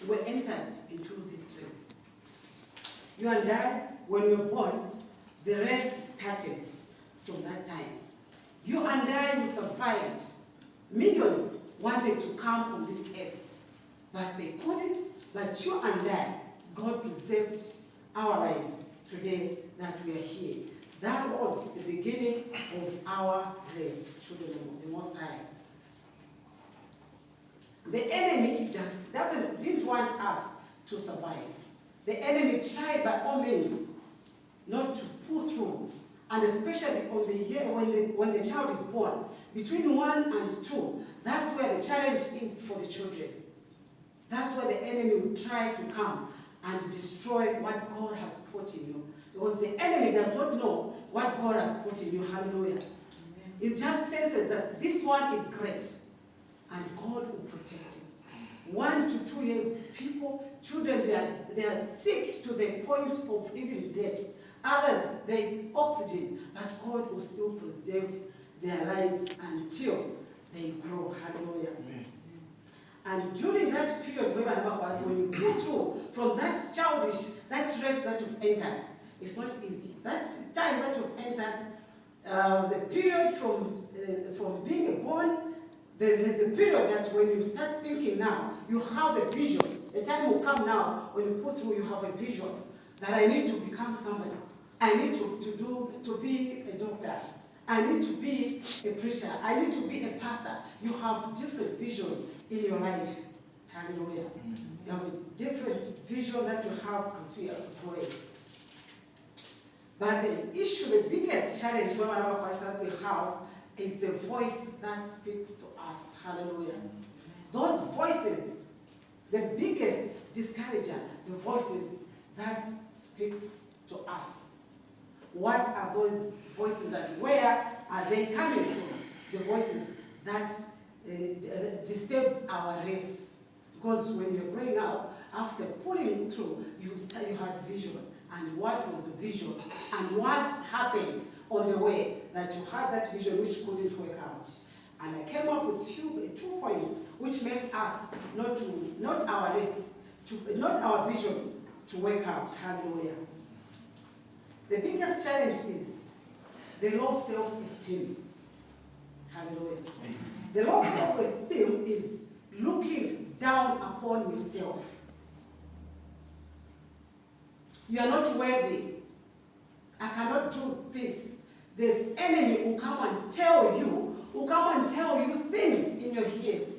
were entered into this race. You and I, when we were born, the race started from that time. You and I who survived, millions wanted to come on this earth, but they couldn't. But you and I, God preserved our lives today that we are here. That was the beginning of our race, children of the Most High. The enemy didn't want us to survive. The enemy tried by all means not to pull through, and especially on the year when the child is born, between 1 and 2, that's where the challenge is for the children. That's where the enemy will try to come and destroy what God has put in you. Because the enemy does not know what God has put in you. Hallelujah. Amen. It just says that this one is great, and God will protect him. 1 to 2 years, children, they are sick to the point of even death. Others, they oxygen, but God will still preserve their lives until they grow. Hallelujah. Amen. And during that period, when you go through from that race that you've entered, it's not easy. That time that you've entered, the period from being born, then there's a period that when you start thinking now, you have a vision. The time will come now when you put through, you have a vision that I need to become somebody. I need to be a doctor. I need to be a preacher. I need to be a pastor. You have different vision in your life. Hallelujah. You have a different vision that you have as we are growing. But the issue, the biggest challenge we have is the voice that speaks to us. Hallelujah. Those voices, the biggest discourager, the voices that speaks to us. What are those voices and where are they coming from? The voices that disturbs our race. Because when you're growing up, after pulling through, you had vision. And what was the vision? And what happened on the way that you had that vision which couldn't work out? And I came up with 2 points which makes us not our race, not our vision to work out. Hallelujah. The biggest challenge is the low self-esteem. Hallelujah. The low self-esteem is looking down upon yourself. You are not worthy. I cannot do this. This enemy will come and tell you things in your ears.